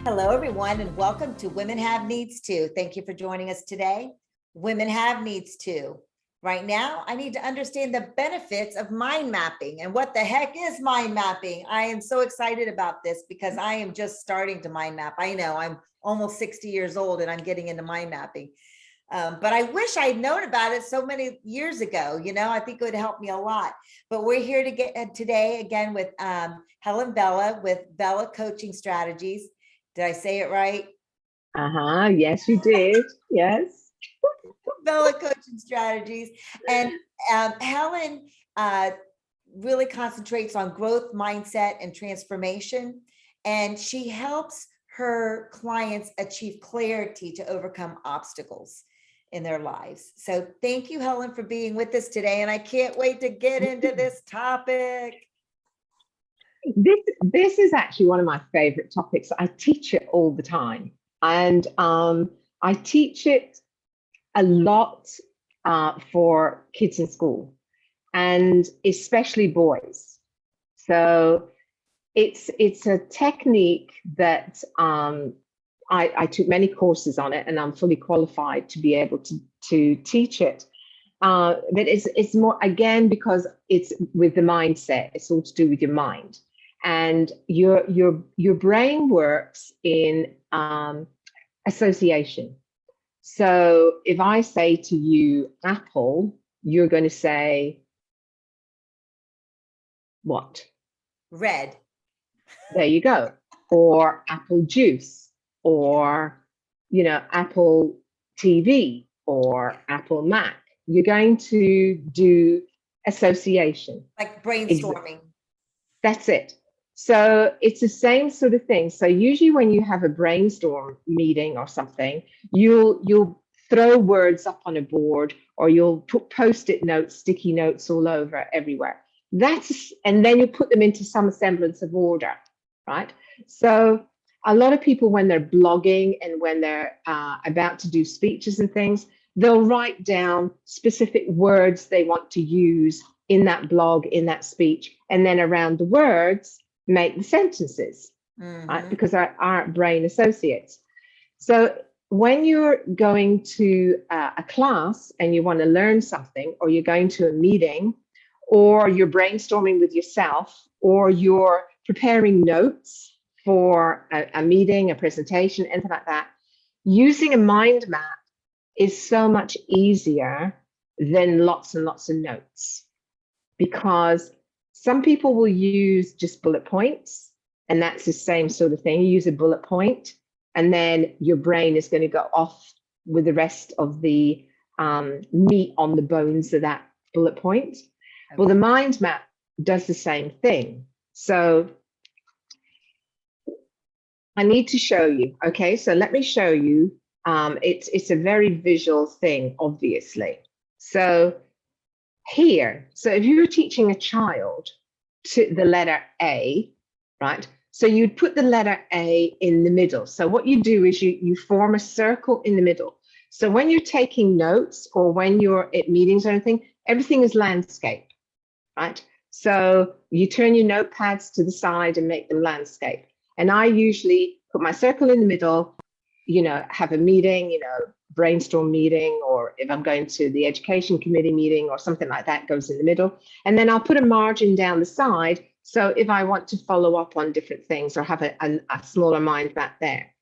Hello, everyone, and welcome to Women Have Needs Too. Thank you for joining us today. Women have needs too. Right now, I need to understand the benefits of mind mapping. And what the heck is mind mapping? I am so excited about this because I am just starting to mind map. I know I'm almost 60 years old and I'm getting into mind mapping. But I wish I'd known about it so many years ago. I think it would help me a lot. But we're here to get today again with Helen Vella with Vella Coaching Strategies. Did I say it right? Yes, you did. Yes. Vella Coaching Strategies. And Helen really concentrates on growth, mindset, and transformation. And she helps her clients achieve clarity to overcome obstacles in their lives. So thank you, Helen, for being with us today. And I can't wait to get into this topic. This is actually one of my favorite topics. I teach it all the time, and I teach it a lot for kids in school, and especially boys. So it's a technique that I took many courses on it, and I'm fully qualified to be able to teach it. But it's more, again, because it's with the mindset. It's all to do with your mind. And your brain works in association. So if I say to you apple, you're going to say what? Red. There you go. Or apple juice, or Apple TV, or Apple Mac. You're going to do association. Like brainstorming. That's it. So it's the same sort of thing. So usually when you have a brainstorm meeting or something, you'll throw words up on a board, or you'll put post-it notes, sticky notes all over everywhere. And then you put them into some semblance of order, right? So a lot of people, when they're blogging and when they're about to do speeches and things, they'll write down specific words they want to use in that blog, in that speech, and then around the words, make the sentences, right? Because our brain associates. So when you're going to a class and you want to learn something, or you're going to a meeting, or you're brainstorming with yourself, or you're preparing notes for a meeting, a presentation, anything like that, using a mind map is so much easier than lots and lots of notes. Because some people will use just bullet points, and that's the same sort of thing. You use a bullet point, and then your brain is going to go off with the rest of the meat on the bones of that bullet point. Okay. Well, the mind map does the same thing. So I need to show you. Okay, so let me show you. It's a very visual thing, obviously. So here, so if you were teaching a child to the letter A, right? So you'd put the letter A in the middle. So what you do is you form a circle in the middle. So when you're taking notes, or when you're at meetings or anything, everything is landscape, right? So you turn your notepads to the side and make them landscape. And I usually put my circle in the middle, have a meeting, brainstorm meeting, or if I'm going to the education committee meeting or something like that, goes in the middle. And then I'll put a margin down the side. So if I want to follow up on different things, or have a smaller mind map there.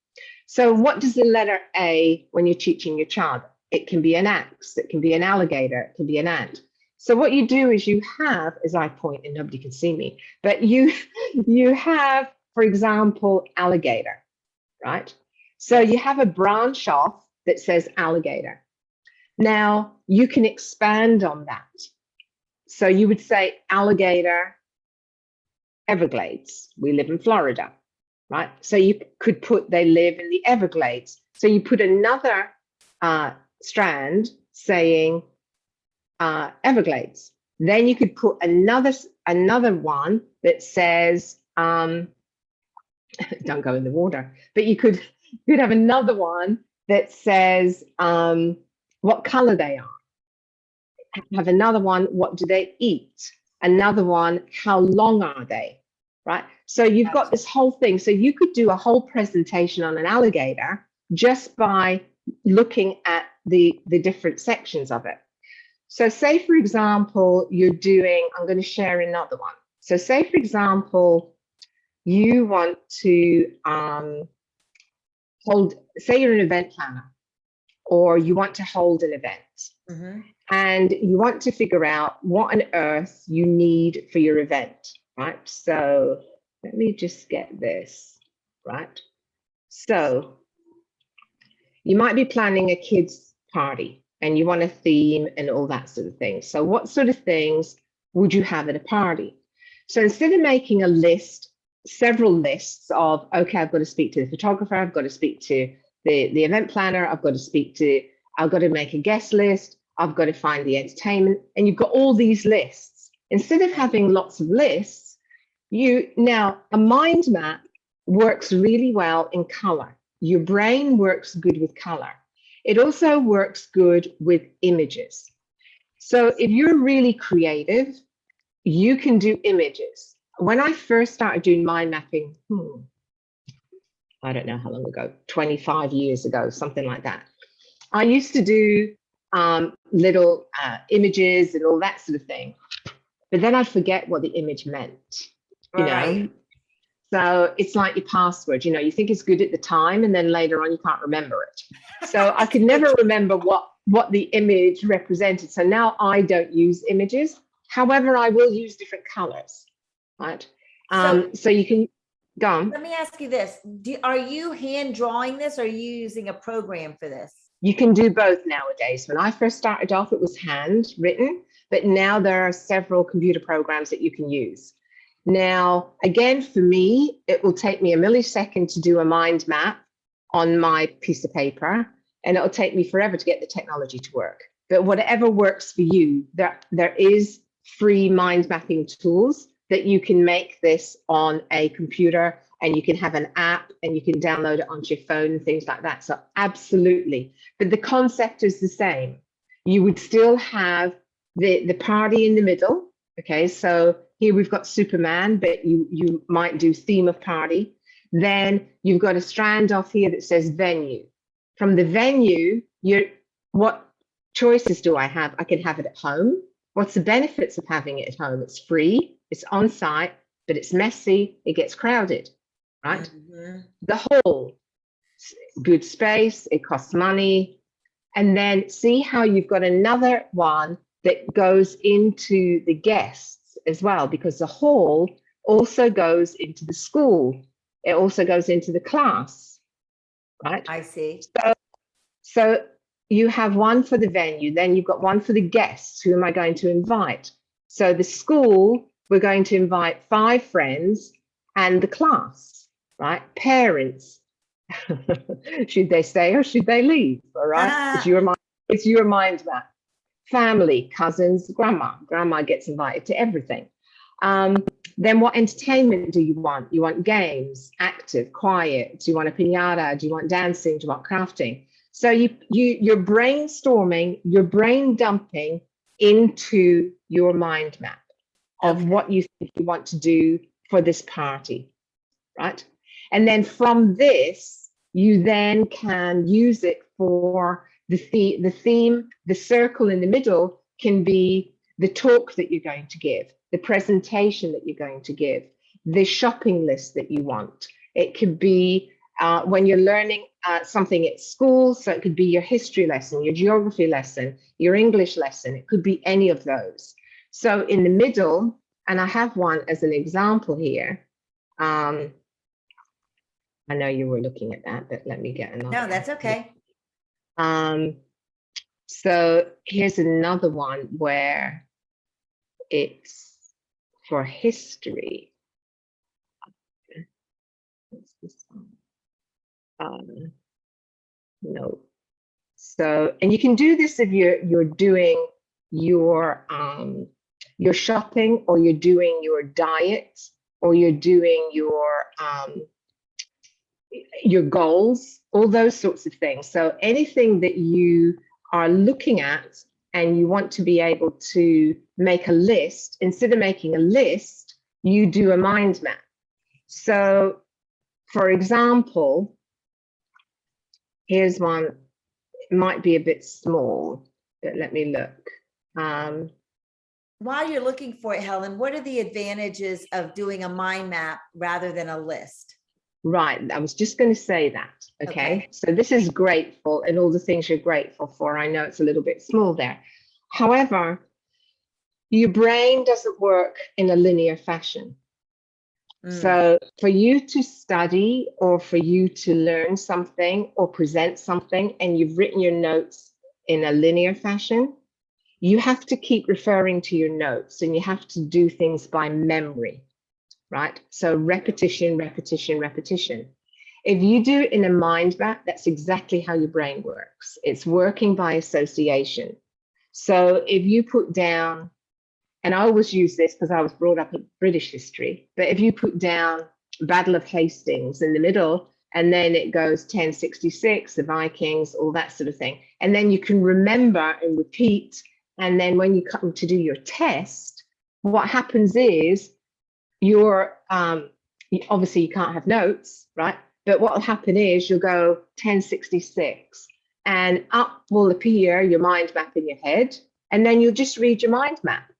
So what does the letter A, when you're teaching your child? It can be an axe, it can be an alligator, it can be an ant. So what you do is you have, as I point, and nobody can see me, but you have, for example, alligator, right? So you have a branch off that says alligator. Now you can expand on that. So you would say alligator Everglades. We live in Florida, right? So you could put they live in the Everglades. So you put another strand saying Everglades. Then you could put another one that says don't go in the water, but you could have another one that says what color they are. Have another one, what do they eat? Another one, how long are they? right? So you've got this whole thing. So you could do a whole presentation on an alligator just by looking at the different sections of it. So say, for example, you're doing, I'm going to share another one. So say, for example, you want to say you're an event planner, or you want to hold an event, and you want to figure out what on earth you need for your event, right? So let me just get this, right? So you might be planning a kids' party and you want a theme and all that sort of thing. So what sort of things would you have at a party? So instead of making a list, several lists of, okay, I've got to speak to the photographer, I've got to speak to the event planner, I've got to make a guest list, I've got to find the entertainment, and you've got all these lists. Instead of having lots of lists, now a mind map works really well in color. Your brain works good with color. It also works good with images. So if you're really creative, you can do images. When I first started doing mind mapping, I don't know how long ago, 25 years ago, something like that. I used to do little images and all that sort of thing, but then I'd forget what the image meant, you know? So it's like your password, you think it's good at the time and then later on you can't remember it. So I could never remember what the image represented. So now I don't use images. However, I will use different colors, right? So you can go on. Let me ask you this. Are you hand drawing this or are you using a program for this? You can do both nowadays. When I first started off, it was handwritten, but now there are several computer programs that you can use. Now, again, for me, it will take me a millisecond to do a mind map on my piece of paper, and it'll take me forever to get the technology to work. But whatever works for you, there is free mind mapping tools that you can make this on a computer, and you can have an app and you can download it onto your phone and things like that. So absolutely. But the concept is the same. You would still have the party in the middle. Okay, so here we've got Superman, but you might do theme of party. Then you've got a strand off here that says venue. From the venue, what choices do I have? I can have it at home. What's the benefits of having it at home? It's free, it's on site, but it's messy, it gets crowded, right? The whole, good space, it costs money. And then see how you've got another one that goes into the guests as well, because the hall also goes into the school. It also goes into the class, right? I see. So you have one for the venue, then you've got one for the guests. Who am I going to invite? So the school, we're going to invite 5 friends and the class, right? Parents, should they stay or should they leave? All right, it's your mind map. Family, cousins, grandma gets invited to everything. Then what entertainment do you want? You want games, active, quiet? Do you want a piñata? Do you want dancing? Do you want crafting? So you're brainstorming, you're brain dumping into your mind map of what you think you want to do for this party, right? And then from this, you then can use it for the theme. The circle in the middle can be the talk that you're going to give, the presentation that you're going to give, the shopping list that you want. It could be when you're learning something at school, so it could be your history lesson, your geography lesson, your English lesson. It could be any of those. So in the middle, and I have one as an example here. I know you were looking at that, but let me get another. No, that's okay. So here's another one where it's for history. What's this one? No. So, and you can do this if you're doing your shopping, or you're doing your diet, or you're doing your goals, all those sorts of things. So anything that you are looking at and you want to be able to make a list, instead of making a list, you do a mind map. So, for example, here's one. It might be a bit small, but let me look. While you're looking for it, Helen, what are the advantages of doing a mind map rather than a list? Right, I was just going to say that. Okay, so this is grateful and all the things you're grateful for. I know it's a little bit small there. However, your brain doesn't work in a linear fashion. So for you to study or for you to learn something or present something and you've written your notes in a linear fashion, you have to keep referring to your notes and you have to do things by memory, right? So repetition, repetition, repetition. If you do it in a mind map, that's exactly how your brain works. It's working by association. So if you put down, and I always use this because I was brought up in British history, but if you put down Battle of Hastings in the middle, and then it goes 1066, the Vikings, all that sort of thing, and then you can remember and repeat, and then when you come to do your test, what happens is you're, obviously you can't have notes, right? But what will happen is you'll go 1066, and up will appear your mind map in your head, and then you'll just read your mind map.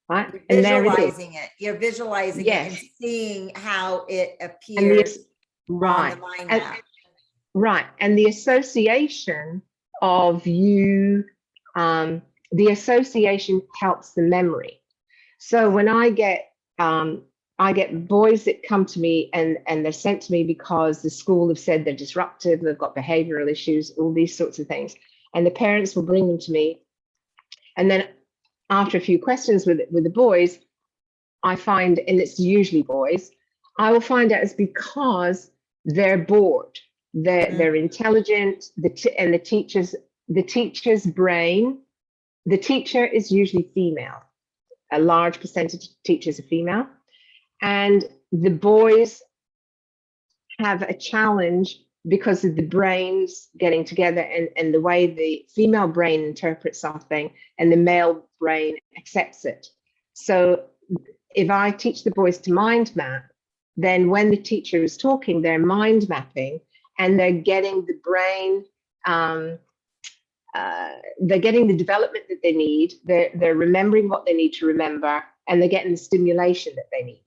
Right? You're visualizing it. You're visualizing it and Yes. seeing how it And appears on right. the mind And, map. right. And the association of you, the association helps the memory. So when I get boys that come to me and they're sent to me because the school have said they're disruptive, they've got behavioral issues, all these sorts of things. And the parents will bring them to me. And then after a few questions with the boys, I find, and it's usually boys, I will find out it's because they're bored. They're intelligent. The teacher's brain. The teacher is usually female. A large percentage of teachers are female, and the boys have a challenge because of the brains getting together and the way the female brain interprets something and the male brain accepts it. So if I teach the boys to mind map, then when the teacher is talking, they're mind mapping and they're getting the brain, they're getting the development that they need. They're remembering what they need to remember, and they're getting the stimulation that they need,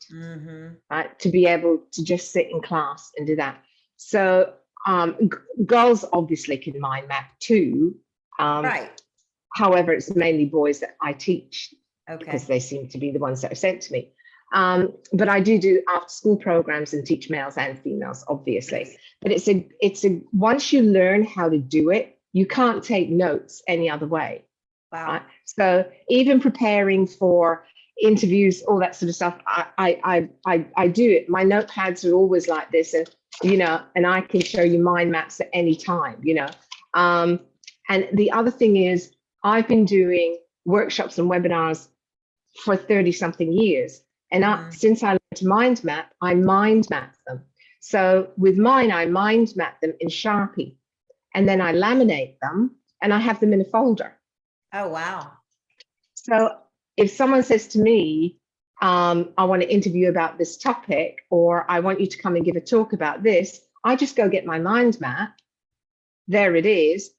right, to be able to just sit in class and do that. So girls obviously can mind map too. Right. However, it's mainly boys that I teach because they seem to be the ones that are sent to me. But I do after school programs and teach males and females, obviously. But it's a once you learn how to do it, you can't take notes any other way. Wow. Right? So even preparing for interviews, all that sort of stuff, I do it. My notepads are always like this, and and I can show you mind maps at any time, And the other thing is, I've been doing workshops and webinars for 30 something years. And since I learned to mind map, I mind map them. So with mine, I mind map them in Sharpie, and then I laminate them and I have them in a folder. Oh, wow. So if someone says to me, I want to interview about this topic, or I want you to come and give a talk about this, I just go get my mind map. There it is.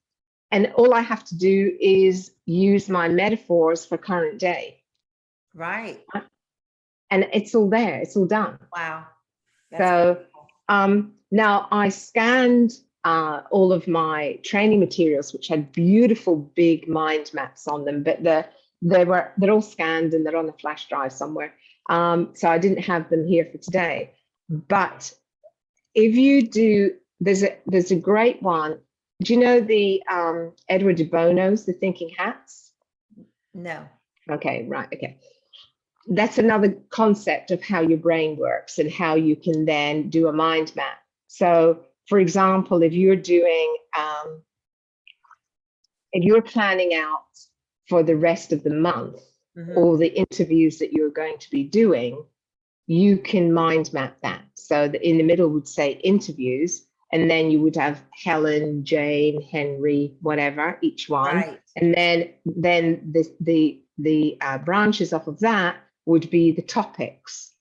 And all I have to do is use my metaphors for current day. Right. And it's all there. It's all done. Wow. So now I scanned all of my training materials, which had beautiful big mind maps on them, but they're all scanned and they're on a flash drive somewhere. So I didn't have them here for today. But if you do, there's a great one. Do you know the Edward de Bono's, the Thinking Hats? No. Okay, right. Okay. That's another concept of how your brain works and how you can then do a mind map. So, for example, if you're planning out for the rest of the month all the interviews that you're going to be doing, you can mind map that. So in the middle would say interviews, and then you would have Helen, Jane, Henry, whatever, each one. Right. And then the branches off of that would be the topics.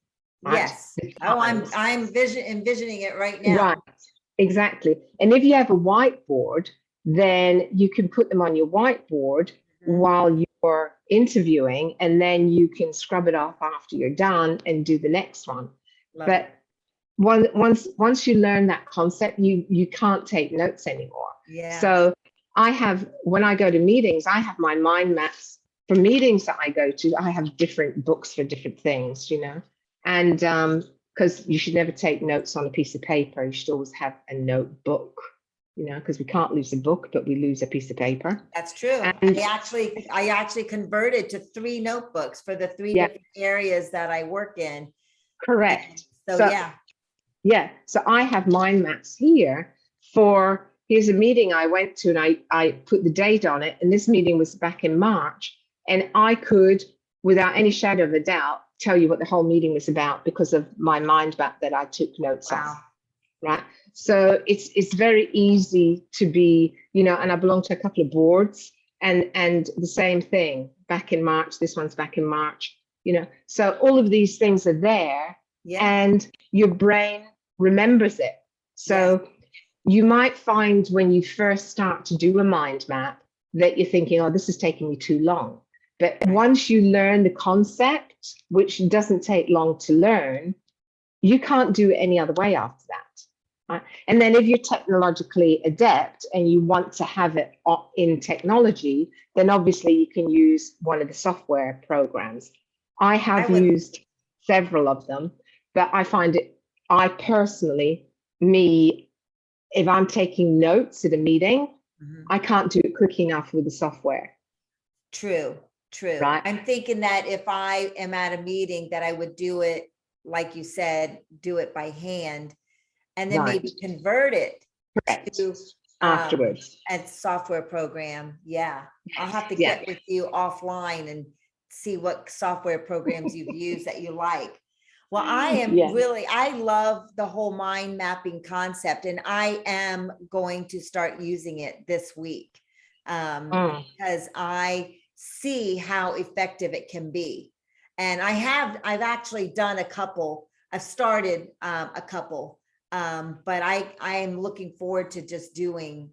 right? Yes. The Oh, times. I'm envisioning it right Right, now. exactly. And if you have a whiteboard, then you can put them on your whiteboard Mhm. while you're interviewing, and then you can scrub it off after you're done and do the next one. Love it. But once you learn that concept, you can't take notes anymore. Yeah. So I have, when I go to meetings, I have my mind maps for meetings that I go to. I have different books for different things, and because you should never take notes on a piece of paper. You should always have a notebook, because we can't lose a book, but we lose a piece of paper. That's true. And I actually converted to 3 notebooks for the 3 yeah, different areas that I work in. And correct. so So yeah. yeah, so I have mind maps here for, here's a meeting I went to, and I put the date on it, and this meeting was back in March, and I could, without any shadow of a doubt, tell you what the whole meeting was about because of my mind map that I took notes on, Wow. right? So it's very easy to be, and I belong to a couple of boards, and the same thing back in March. This one's back in March, so all of these things are there, Yeah. and your brain remembers it. Yes. So you might find when you first start to do a mind map that you're thinking, oh, this is taking me too long. But Right. once you learn the concept, which doesn't take long to learn, you can't do it any other way after that. Right? And then if you're technologically adept and you want to have it in technology, then obviously you can use one of the software programs. I I have would. used several of them, but I personally, if I'm taking notes at a meeting, Mhm. I can't do it quick enough with the software, True. right? I'm thinking that if I am at a meeting that I would do it, like you said, do it by hand and then maybe Right, convert it correct. to Afterwards. a software program. Yeah. I'll have to Yeah. get with you offline and see what software programs you've used that you like. Well, Yeah. I love the whole mind mapping concept, and I am going to start using it this week Mm. because I see how effective it can be. And I've actually done a couple. I've started a couple, but I am looking forward to just doing,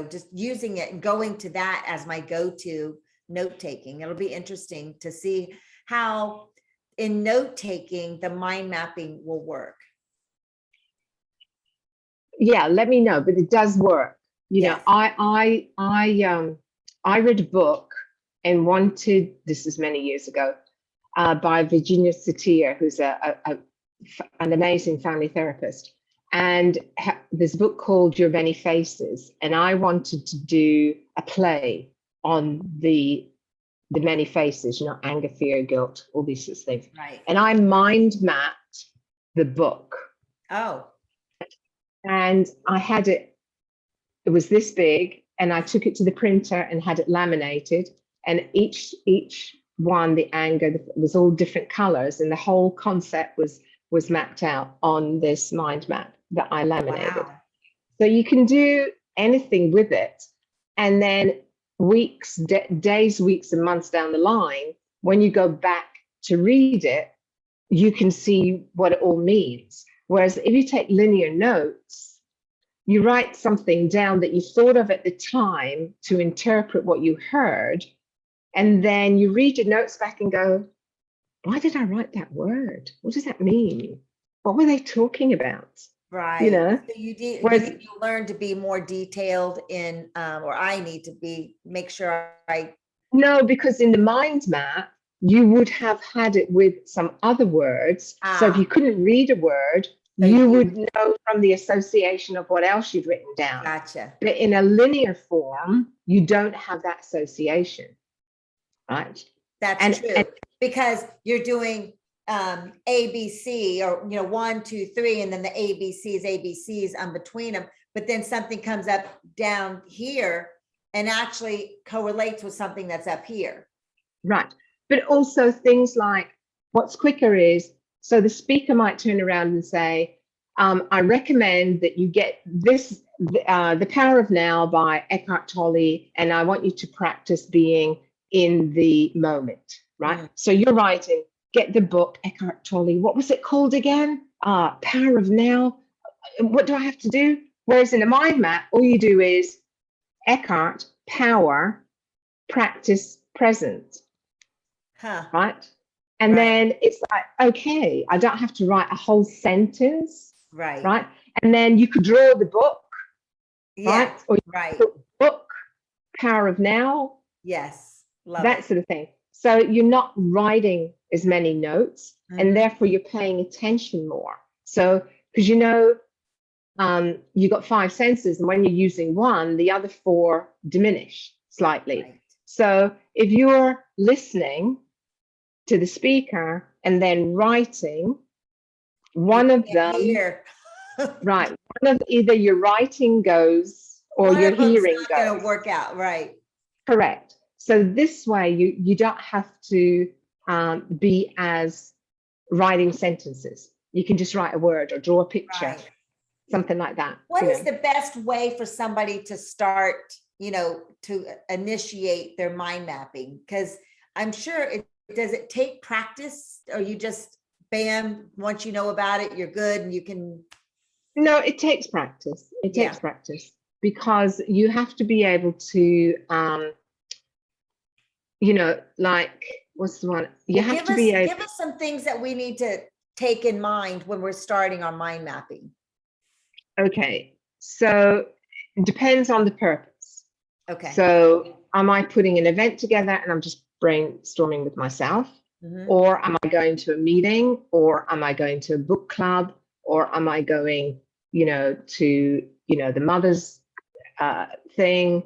just using it and going to that as my go-to note taking. It'll be interesting to see how in note taking the mind mapping will work. Yeah, let me know, but it does work. Yes. I read a book and wanted, this is many years ago, by Virginia Satir, who's an amazing family therapist. And there's a book called Your Many Faces, and I wanted to do a play on the many faces, anger, fear, guilt, all these sorts of things. Right. And I mind mapped the book. Oh. And I had it was this big, and I took it to the printer and had it laminated. And each one, the anger was all different colors, and the whole concept was mapped out on this mind map that I laminated. Wow. So you can do anything with it, and then days, weeks, and months down the line, when you go back to read it, you can see what it all means. Whereas if you take linear notes, you write something down that you thought of at the time to interpret what you heard, and then you read your notes back and go, why did I write that word? What does that mean? What were they talking about? Right. So you Whereas, need to learn to be more detailed in, or I need to make sure I. no, because in the mind map, you would have had it with some other words. So if you couldn't read a word, you would know from the association of what else you'd written down. Gotcha. But in a linear form, you don't have that association, right? That's true, because you're doing ABC, or 1, 2, 3, and then the ABCs in between them. But then something comes up down here and actually correlates with something that's up here. Right. But also things like, what's quicker is, so the speaker might turn around and say, I recommend that you get this, The Power of Now by Eckhart Tolle, and I want you to practice being in the moment, right? So you're writing, get the book, Eckhart Tolle. What was it called again? Power of Now. What do I have to do? Whereas in a mind map, all you do is Eckhart, power, practice, present, Huh. right? And Right. then it's like, okay, I don't have to write a whole sentence, Right. right? And then you could draw the book, Yeah. right? Or you Right. put book, power of now, Yes. Love that it. sort of thing. So you're not writing as many notes, and Mhm. therefore you're paying attention more. So, because you got five senses, and when you're using one, the other four diminish slightly. Right. So if you're listening to the speaker and then writing, one of them, Here. right, one of either your writing goes or One your of them's hearing not going goes. to work out. Right. Correct. So this way you don't have to be as writing sentences. You can just write a word or draw a picture, Right. something like that. What is the best way for somebody to start, to initiate their mind mapping? Because I'm sure does it take practice, or you just, bam, once you know about it, you're good and you can. No, it takes practice. It Yeah. takes practice because you have to be able to, like, what's the one? You have to be able. Give us some things that we need to take in mind when we're starting our mind mapping. Okay, so it depends on the purpose. Okay. So am I putting an event together and I'm just brainstorming with myself? Mhm. Or am I going to a meeting? Or am I going to a book club? Or am I going, to, the mother's thing?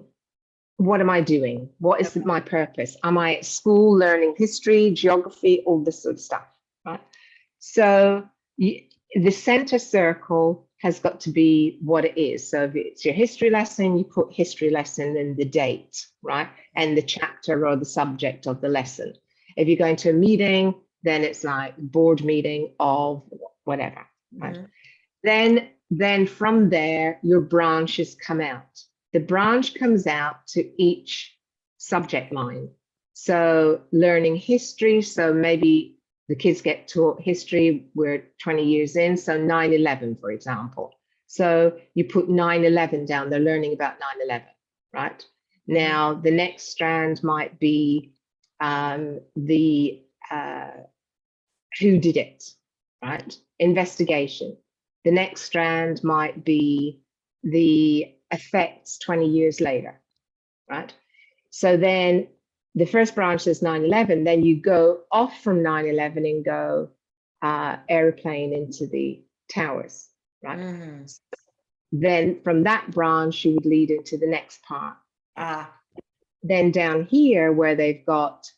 What am I doing? What is my purpose? Am I at school learning history, geography, all this sort of stuff, right? So the center circle has got to be what it is. So if it's your history lesson, you put history lesson and the date, right? And the chapter or the subject of the lesson. If you're going to a meeting, then it's like board meeting of whatever, right? Mhm. Then from there, your branches come out. The branch comes out to each subject line. So learning history, so maybe the kids get taught history, we're 20 years in, so 9/11, for example. So you put 9/11 down, they're learning about 9/11, right? Now, the next strand might be the who did it, right? Investigation. The next strand might be the effects 20 years later, right? So then the first branch is 9/11, then you go off from 9/11 and go airplane into the towers, right? Mm-hmm. Then from that branch, you would lead into the next part. Then down here where they've got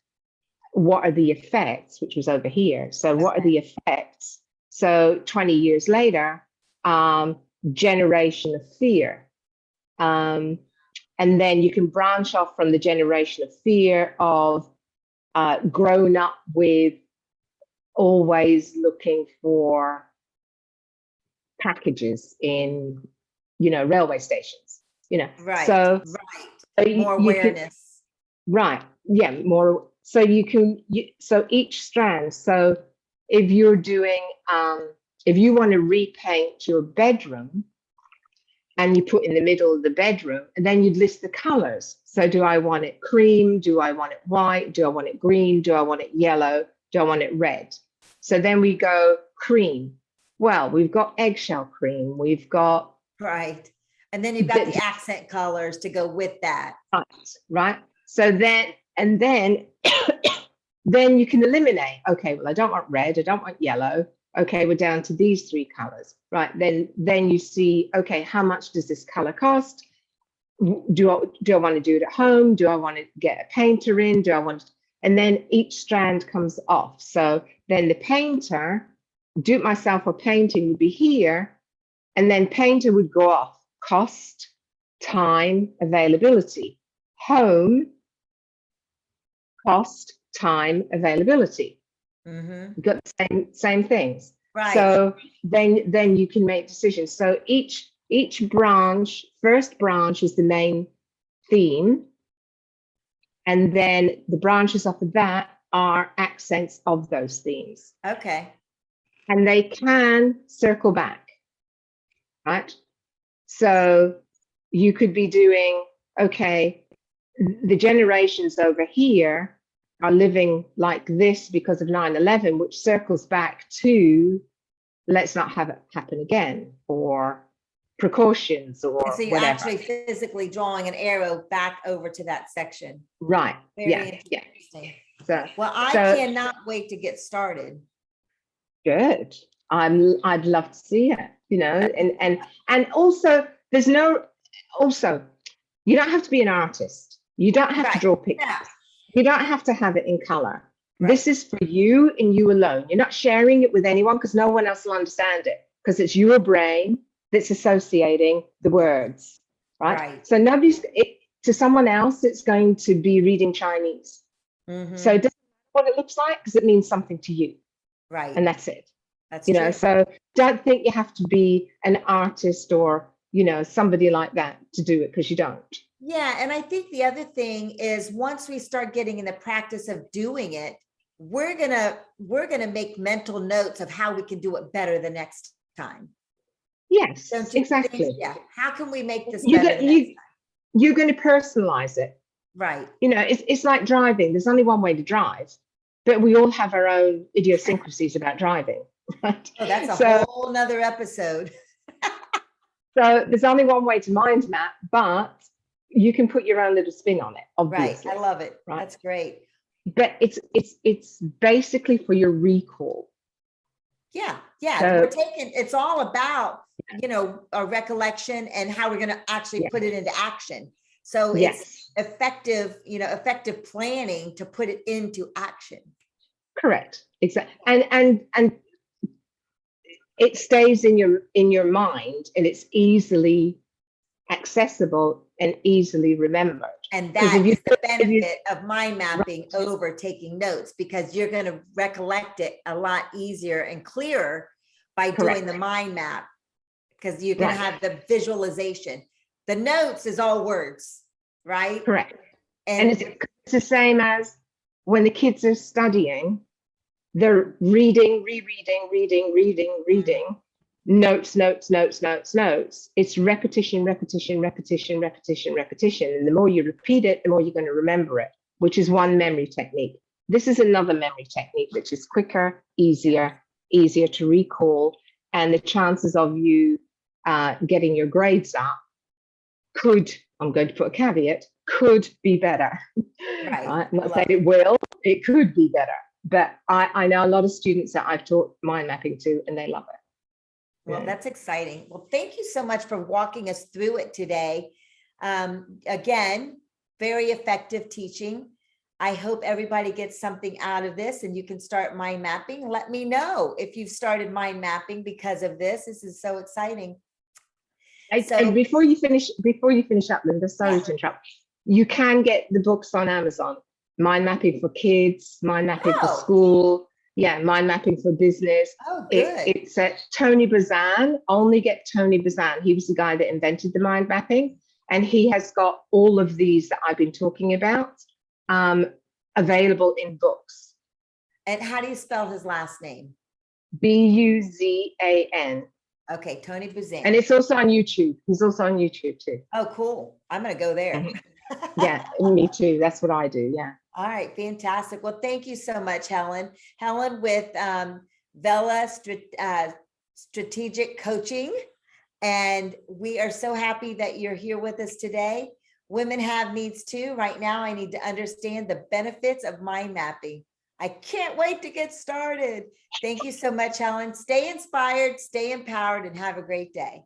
what are the effects, which was over here. So what are the effects? So 20 years later, generation of fear. And then you can branch off from the generation of fear of grown up with always looking for packages in, railway stations, Right. So, right. More awareness. Right. Yeah. More. So you can, so each strand. So if you're doing, if you want to repaint your bedroom and you put in the middle of the bedroom, and then you'd list the colors. So do I want it cream? Do I want it white? Do I want it green? Do I want it yellow? Do I want it red? So then we go cream. Well, we've got eggshell cream. We've got. Right. And then you've got the accent colors to go with that. Right. So then, and then, then you can eliminate, okay, well, I don't want red, I don't want yellow. Okay, we're down to these three colors, right? Then you see, okay, how much does this color cost? Do I want to do it at home? Do I want to get a painter in? Do I want to, and then each strand comes off. So then the painter, do it myself or painting would be here, and then painter would go off. Cost, time, availability. Home, cost, time, availability. You've got the same things. Right. So then you can make decisions. So each branch, first branch is the main theme. And then the branches off of that are accents of those themes. Okay. And they can circle back, right? So you could be doing, okay, the generations over here are living like this because of 9/11, which circles back to let's not have it happen again, or precautions, or And so you're whatever. actually physically drawing an arrow back over to that section. Right. Very Yeah. interesting. So, Well, I so cannot wait to get started. good. I'd love to see it, you know, and also there's no, also, you don't have to be an artist. You don't have to Right. draw pictures. Yeah. You don't have to have it in color. Right. This is for you and you alone. You're not sharing it with anyone because no one else will understand it, because it's your brain that's associating the words, right? Right. So to someone else, it's going to be reading Chinese. Mhm. So it doesn't matter what it looks like because it means something to you. Right. And that's it. That's You true. know, so don't think you have to be an artist or, you know, somebody like that to do it, because you don't. Yeah. And I think the other thing is, once we start getting in the practice of doing it, we're gonna make mental notes of how we can do it better the next time. Yes, Don't you exactly. think? Yeah. How can we make this better the next time? You're going to personalize it. Right. You know, it's like driving. There's only one way to drive, but we all have our own idiosyncrasies about driving, right? Oh, that's a whole nother episode. So there's only one way to mind map, but you can put your own little spin on it, obviously. Right. I love it. Right. That's great. But it's basically for your recall. Yeah. Yeah. So, It's all about, you know, a recollection and how we're going to actually put it into action. So it's effective, you know, effective planning to put it into action. Correct. Exactly. And it stays in your mind, and it's easily accessible and easily remembered. And that is the benefit of mind mapping over taking notes, because you're going to recollect it a lot easier and clearer by doing the mind map, because you're going to have the visualization. The notes is all words, right? Correct. And it's the same as when the kids are studying, they're reading, reading, notes. It's repetition. And the more you repeat it, the more you're going to remember it, which is one memory technique. This is another memory technique, which is quicker, easier to recall. And the chances of you getting your grades up I'm going to put a caveat, could be better. Right. I'm not saying it will, it could be better. But I know a lot of students that I've taught mind mapping to, and they love it. Well, that's exciting. Well, thank you so much for walking us through it today. Again, very effective teaching. I hope everybody gets something out of this, and you can start mind mapping. Let me know if you've started mind mapping because of this. This is so exciting. And before you finish up, Linda, sorry to interrupt. You can get the books on Amazon. Mind mapping for kids, mind mapping for school, mind mapping for business. Oh, good. It's Tony Buzan. Only get Tony Buzan. He was the guy that invented the mind mapping, and he has got all of these that I've been talking about available in books. And how do you spell his last name? Buzan. Okay, Tony Buzan. And it's also on YouTube. He's also on YouTube too. Oh, cool. I'm going to go there. Yeah, me too. That's what I do. Yeah. All right, fantastic. Well, thank you so much, Helen. Helen with Vella Strategic Coaching. And we are so happy that you're here with us today. Women have needs too. Right now, I need to understand the benefits of mind mapping. I can't wait to get started. Thank you so much, Helen. Stay inspired, stay empowered, and have a great day.